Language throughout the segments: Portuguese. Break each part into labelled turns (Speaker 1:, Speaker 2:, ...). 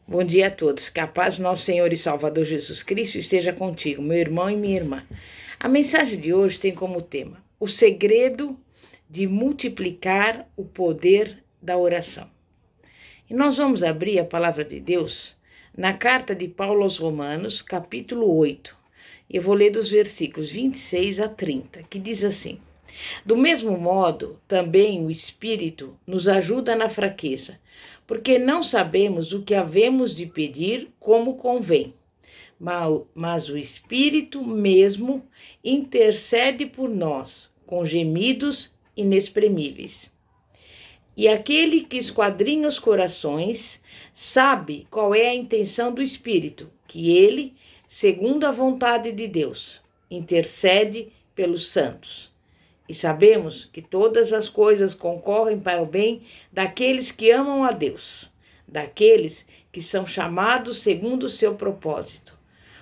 Speaker 1: Bom dia a todos. Que a paz do nosso Senhor e Salvador Jesus Cristo esteja contigo, meu irmão e minha irmã. A mensagem de hoje tem como tema o segredo de multiplicar o poder da oração. E nós vamos abrir a palavra de Deus na carta de Paulo aos Romanos, capítulo 8. Eu vou ler dos versículos 26 a 30, que diz assim: Do mesmo modo, também o Espírito nos ajuda na fraqueza, porque não sabemos o que havemos de pedir como convém, mas o Espírito mesmo intercede por nós com gemidos inexprimíveis. E aquele que esquadrinha os corações sabe qual é a intenção do Espírito, que ele, segundo a vontade de Deus, intercede pelos santos. E sabemos que todas as coisas concorrem para o bem daqueles que amam a Deus, daqueles que são chamados segundo o seu propósito.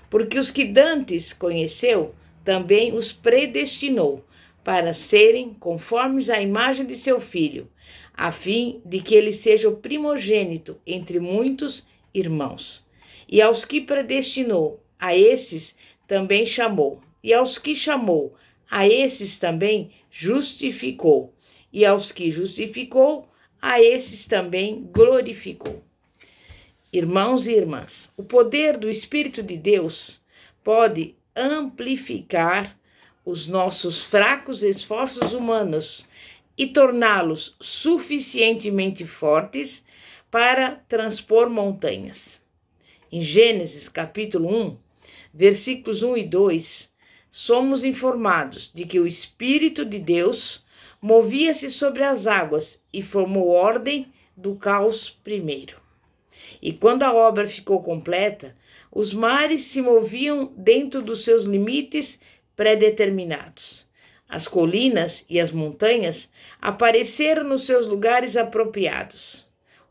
Speaker 1: Porque os que dantes conheceu, também os predestinou para serem conformes à imagem de seu Filho, a fim de que ele seja o primogênito entre muitos irmãos. E aos que predestinou, a esses também chamou. E aos que chamou, a esses também justificou. E aos que justificou, a esses também glorificou. Irmãos e irmãs, o poder do Espírito de Deus pode amplificar os nossos fracos esforços humanos e torná-los suficientemente fortes para transpor montanhas. Em Gênesis capítulo 1, versículos 1 e 2, somos informados de que o Espírito de Deus movia-se sobre as águas e formou ordem do caos primeiro. E quando a obra ficou completa, os mares se moviam dentro dos seus limites pré-determinados. As colinas e as montanhas apareceram nos seus lugares apropriados.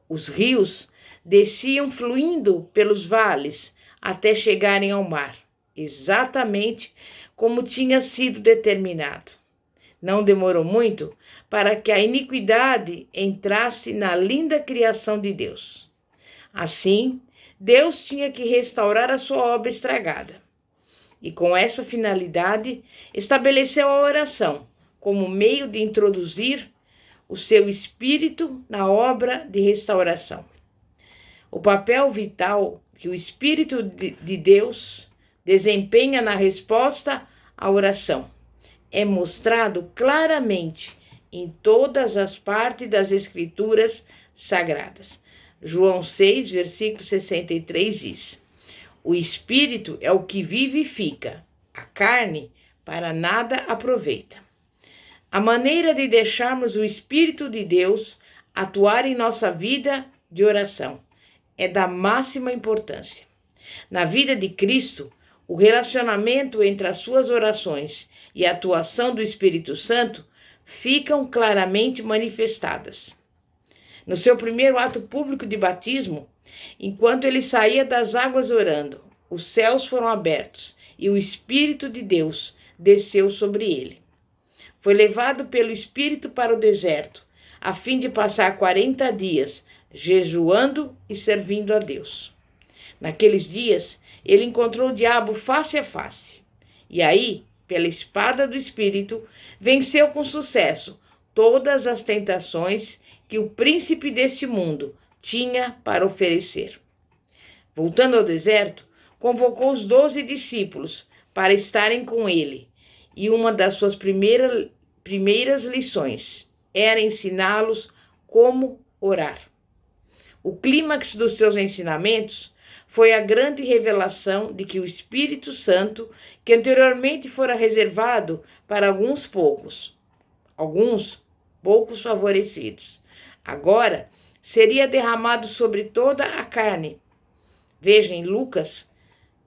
Speaker 1: Os rios desciam fluindo pelos vales até chegarem ao mar, exatamente como tinha sido determinado. Não demorou muito para que a iniquidade entrasse na linda criação de Deus. Assim, Deus tinha que restaurar a sua obra estragada. E com essa finalidade, estabeleceu a oração como meio de introduzir o seu espírito na obra de restauração. O papel vital que o Espírito de Deus desempenha na resposta à oração é mostrado claramente em todas as partes das Escrituras Sagradas. João 6, versículo 63 diz: O Espírito é o que vivifica, a carne para nada aproveita. A maneira de deixarmos o Espírito de Deus atuar em nossa vida de oração é da máxima importância. Na vida de Cristo, o relacionamento entre as suas orações e a atuação do Espírito Santo ficam claramente manifestadas. No seu primeiro ato público de batismo, enquanto ele saía das águas orando, os céus foram abertos e o Espírito de Deus desceu sobre ele. Foi levado pelo Espírito para o deserto, a fim de passar 40 dias jejuando e servindo a Deus. Naqueles dias, ele encontrou o diabo face a face. E aí, pela espada do Espírito, venceu com sucesso todas as tentações que o príncipe deste mundo tinha para oferecer. Voltando ao deserto, convocou os 12 discípulos para estarem com ele, e uma das suas primeiras lições era ensiná-los como orar. O clímax dos seus ensinamentos foi a grande revelação de que o Espírito Santo, que anteriormente fora reservado para alguns poucos favorecidos, agora seria derramado sobre toda a carne. Veja em Lucas,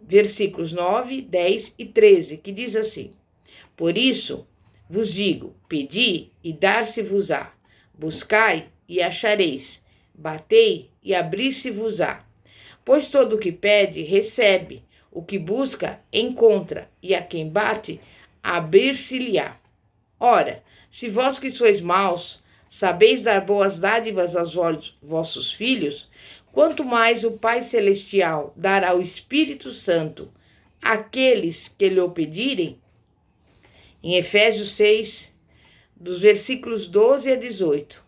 Speaker 1: versículos 9, 10 e 13, que diz assim: Por isso vos digo, pedi e dar-se-vos-á, buscai e achareis, batei e abrir-se-vos-á. Pois todo o que pede, recebe, o que busca, encontra, e a quem bate, abrir-se-lhe-á. Ora, se vós que sois maus, sabeis dar boas dádivas aos vossos filhos, quanto mais o Pai Celestial dará o Espírito Santo àqueles que lhe o pedirem. Em Efésios 6, dos versículos 12 a 18,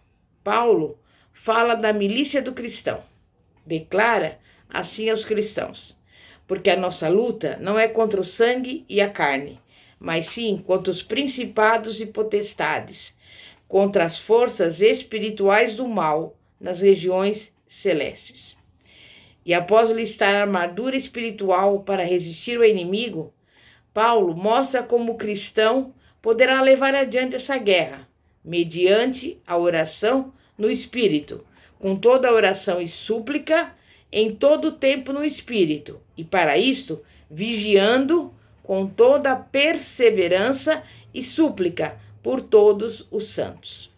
Speaker 1: Paulo fala da milícia do cristão. Declara assim aos cristãos: porque a nossa luta não é contra o sangue e a carne, mas sim contra os principados e potestades, contra as forças espirituais do mal nas regiões celestes. E após listar a armadura espiritual para resistir ao inimigo, Paulo mostra como o cristão poderá levar adiante essa guerra, mediante a oração no Espírito, com toda a oração e súplica, em todo o tempo no Espírito, e para isto, vigiando com toda a perseverança e súplica por todos os santos.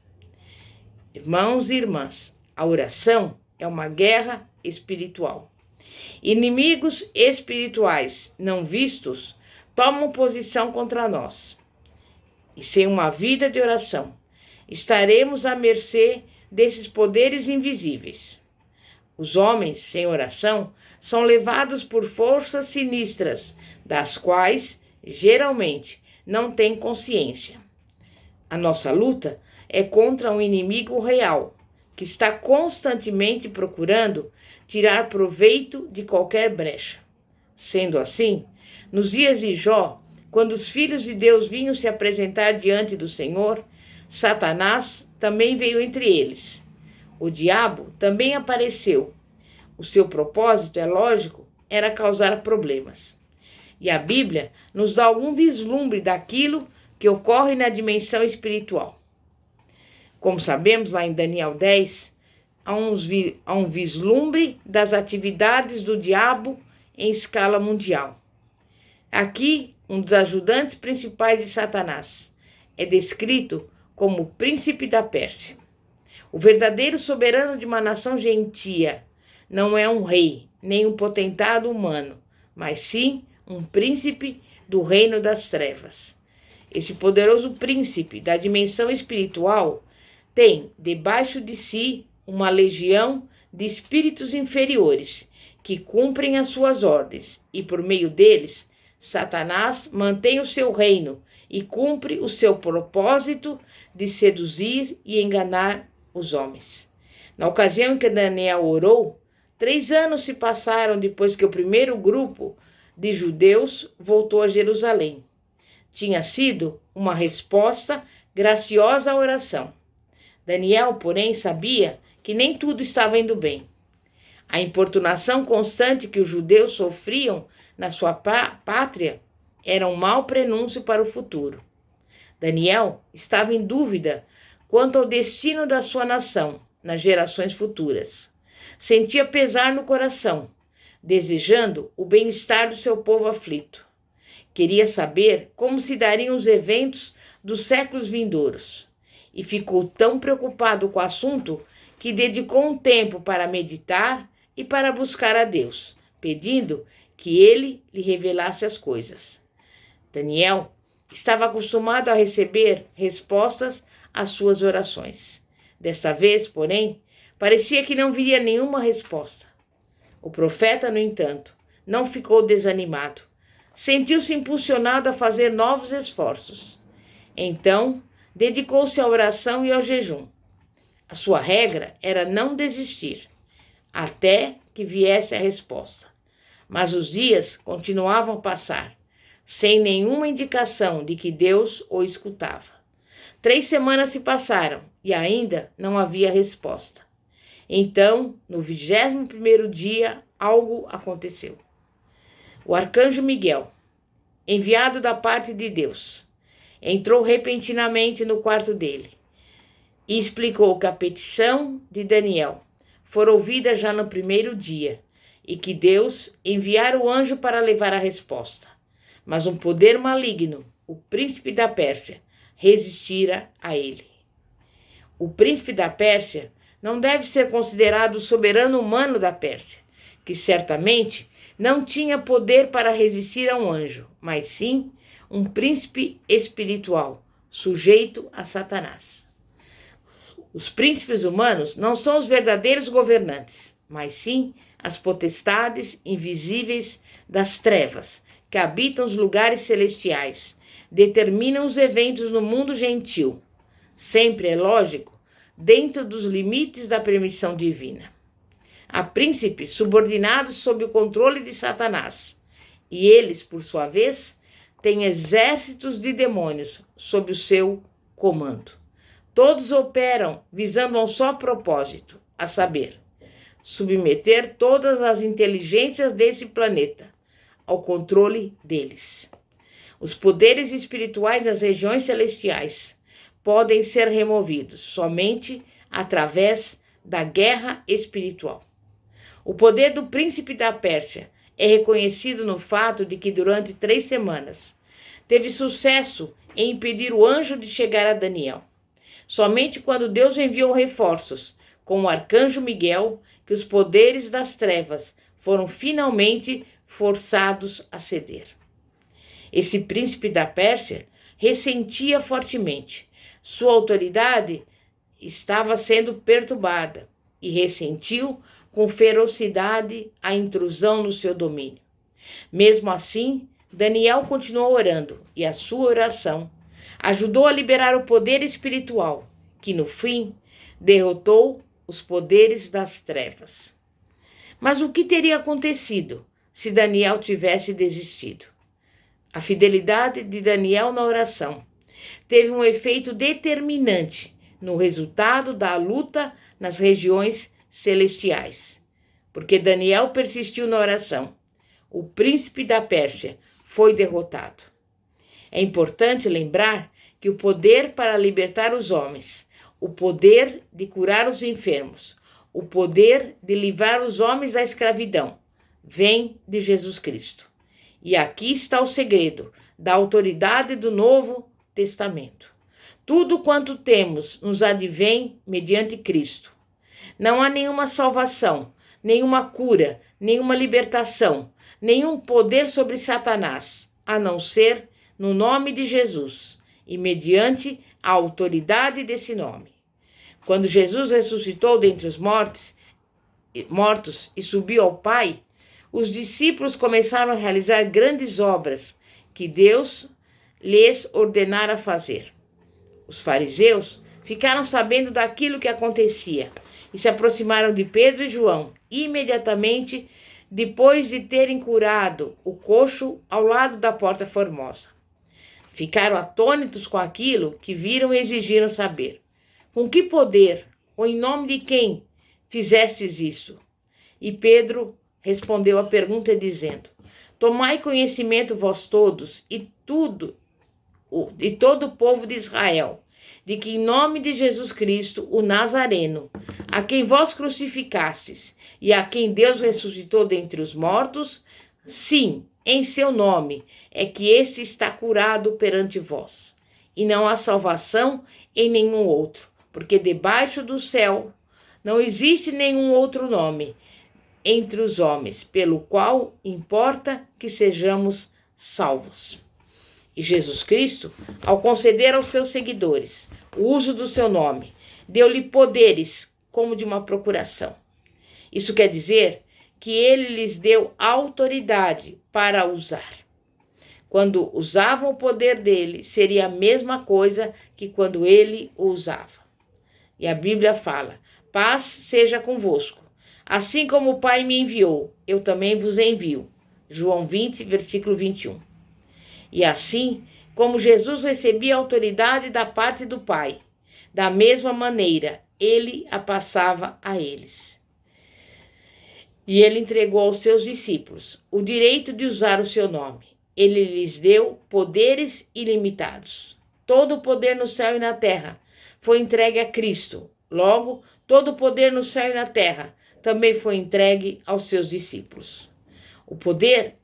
Speaker 1: Irmãos e irmãs, a oração é uma guerra espiritual. Inimigos espirituais não vistos tomam posição contra nós. E sem uma vida de oração, estaremos à mercê desses poderes invisíveis. Os homens sem oração são levados por forças sinistras, das quais, geralmente, não têm consciência. A nossa luta é contra um inimigo real, que está constantemente procurando tirar proveito de qualquer brecha. Sendo assim, nos dias de Jó, quando os filhos de Deus vinham se apresentar diante do Senhor, Satanás também veio entre eles. O diabo também apareceu. O seu propósito, é lógico, era causar problemas. E a Bíblia nos dá algum vislumbre daquilo que ocorre na dimensão espiritual. Como sabemos, lá em Daniel 10, há um vislumbre das atividades do diabo em escala mundial. Aqui, um dos ajudantes principais de Satanás é descrito como o príncipe da Pérsia. O verdadeiro soberano de uma nação gentia não é um rei, nem um potentado humano, mas sim um príncipe do reino das trevas. Esse poderoso príncipe da dimensão espiritual tem debaixo de si uma legião de espíritos inferiores que cumprem as suas ordens, e por meio deles, Satanás mantém o seu reino e cumpre o seu propósito de seduzir e enganar os homens. Na ocasião em que Daniel orou, 3 anos se passaram depois que o primeiro grupo de judeus voltou a Jerusalém. Tinha sido uma resposta graciosa à oração. Daniel, porém, sabia que nem tudo estava indo bem. A importunação constante que os judeus sofriam na sua pátria era um mau prenúncio para o futuro. Daniel estava em dúvida quanto ao destino da sua nação nas gerações futuras. Sentia pesar no coração, desejando o bem-estar do seu povo aflito. Queria saber como se dariam os eventos dos séculos vindouros, e ficou tão preocupado com o assunto que dedicou um tempo para meditar e para buscar a Deus, pedindo que ele lhe revelasse as coisas. Daniel estava acostumado a receber respostas às suas orações. Desta vez, porém, parecia que não viria nenhuma resposta. O profeta, no entanto, não ficou desanimado. Sentiu-se impulsionado a fazer novos esforços. Então, dedicou-se à oração e ao jejum. A sua regra era não desistir, até que viesse a resposta. Mas os dias continuavam a passar, sem nenhuma indicação de que Deus o escutava. 3 semanas se passaram e ainda não havia resposta. Então, no 21º dia, algo aconteceu. O arcanjo Miguel, enviado da parte de Deus, entrou repentinamente no quarto dele e explicou que a petição de Daniel fora ouvida já no 1º dia e que Deus enviara o anjo para levar a resposta. Mas um poder maligno, o príncipe da Pérsia, resistira a ele. O príncipe da Pérsia não deve ser considerado o soberano humano da Pérsia, que certamente não tinha poder para resistir a um anjo, mas sim um príncipe espiritual, sujeito a Satanás. Os príncipes humanos não são os verdadeiros governantes. mas sim as potestades invisíveis das trevas, que habitam os lugares celestiais, determinam os eventos no mundo gentil. Sempre, é lógico, dentro dos limites da permissão divina. Há príncipes subordinados sob o controle de Satanás, e eles, por sua vez, têm exércitos de demônios sob o seu comando. Todos operam visando um só propósito, a saber, submeter todas as inteligências desse planeta ao controle deles. Os poderes espirituais das regiões celestiais podem ser removidos somente através da guerra espiritual. O poder do príncipe da Pérsia é reconhecido no fato de que durante 3 semanas teve sucesso em impedir o anjo de chegar a Daniel. Somente quando Deus enviou reforços com o arcanjo Miguel que os poderes das trevas foram finalmente forçados a ceder. Esse príncipe da Pérsia ressentia fortemente. Sua autoridade estava sendo perturbada e ressentiu com ferocidade a intrusão no seu domínio. Mesmo assim, Daniel continuou orando e a sua oração ajudou a liberar o poder espiritual, que no fim derrotou os poderes das trevas. Mas o que teria acontecido se Daniel tivesse desistido? A fidelidade de Daniel na oração teve um efeito determinante no resultado da luta nas regiões celestiais. Porque Daniel persistiu na oração, o príncipe da Pérsia foi derrotado. É importante lembrar que o poder para libertar os homens, o poder de curar os enfermos, o poder de livrar os homens da escravidão, vem de Jesus Cristo. E aqui está o segredo da autoridade do Novo Testamento. Tudo quanto temos nos advém mediante Cristo. Não há nenhuma salvação, nenhuma cura, nenhuma libertação, nenhum poder sobre Satanás, a não ser no nome de Jesus e mediante a autoridade desse nome. Quando Jesus ressuscitou dentre os mortos e subiu ao Pai, os discípulos começaram a realizar grandes obras que Deus lhes ordenara fazer. Os fariseus ficaram sabendo daquilo que acontecia e se aproximaram de Pedro e João imediatamente depois de terem curado o coxo ao lado da Porta Formosa. Ficaram atônitos com aquilo que viram e exigiram saber. Com que poder ou em nome de quem fizestes isso? E Pedro respondeu a pergunta dizendo: tomai conhecimento vós todos e todo o povo de Israel, de que em nome de Jesus Cristo, o Nazareno, a quem vós crucificastes e a quem Deus ressuscitou dentre os mortos, sim, em seu nome é que este está curado perante vós. E não há salvação em nenhum outro, porque debaixo do céu não existe nenhum outro nome entre os homens, pelo qual importa que sejamos salvos. E Jesus Cristo, ao conceder aos seus seguidores o uso do seu nome, deu-lhe poderes como de uma procuração. Isso quer dizer que ele lhes deu autoridade para usar. Quando usavam o poder dele, seria a mesma coisa que quando ele o usava. E a Bíblia fala: paz seja convosco. Assim como o Pai me enviou, eu também vos envio. João 20, versículo 21. E assim, como Jesus recebia autoridade da parte do Pai, da mesma maneira, ele a passava a eles. E ele entregou aos seus discípulos o direito de usar o seu nome. Ele lhes deu poderes ilimitados. Todo o poder no céu e na terra foi entregue a Cristo. Logo, todo o poder no céu e na terra também foi entregue aos seus discípulos. O poder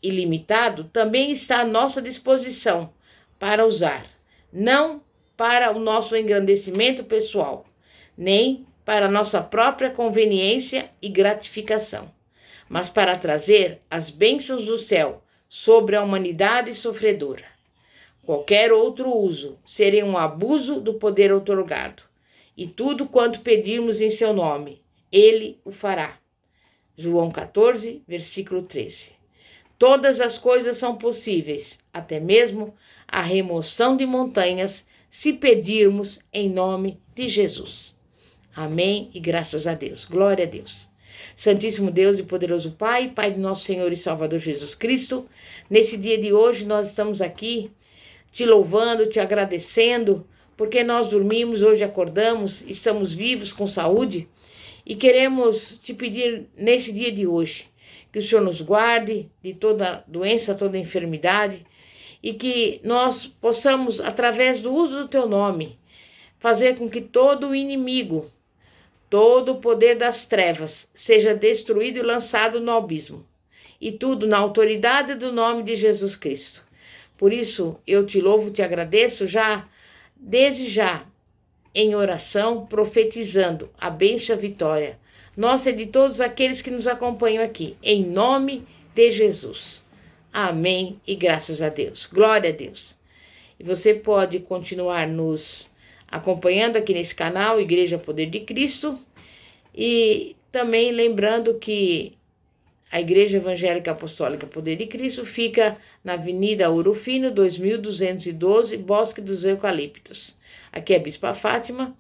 Speaker 1: ilimitado também está à nossa disposição para usar, não para o nosso engrandecimento pessoal, nem para a nossa própria conveniência e gratificação, mas para trazer as bênçãos do céu sobre a humanidade sofredora. Qualquer outro uso seria um abuso do poder outorgado, e tudo quanto pedirmos em seu nome, ele o fará. João 14, versículo 13. Todas as coisas são possíveis, até mesmo a remoção de montanhas, se pedirmos em nome de Jesus. Amém e graças a Deus. Glória a Deus. Santíssimo Deus e poderoso Pai, Pai de nosso Senhor e Salvador Jesus Cristo, nesse dia de hoje nós estamos aqui te louvando, te agradecendo, porque nós dormimos, hoje acordamos, estamos vivos com saúde e queremos te pedir nesse dia de hoje que o Senhor nos guarde de toda doença, toda enfermidade e que nós possamos, através do uso do teu nome, fazer com que todo o inimigo, todo o poder das trevas seja destruído e lançado no abismo. E tudo na autoridade do nome de Jesus Cristo. Por isso, eu te louvo, te agradeço desde já, em oração, profetizando a bênção e a vitória. Nossa e de todos aqueles que nos acompanham aqui. Em nome de Jesus. Amém e graças a Deus. Glória a Deus. E você pode continuar nos acompanhando aqui nesse canal, Igreja Poder de Cristo, e também lembrando que a Igreja Evangélica Apostólica Poder de Cristo fica na Avenida Ouro Fino, 2212, Bosque dos Eucaliptos. Aqui é a Bispa Fátima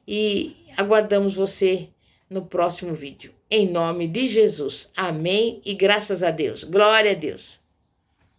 Speaker 1: e aguardamos você no próximo vídeo. Em nome de Jesus. Amém e graças a Deus. Glória a Deus.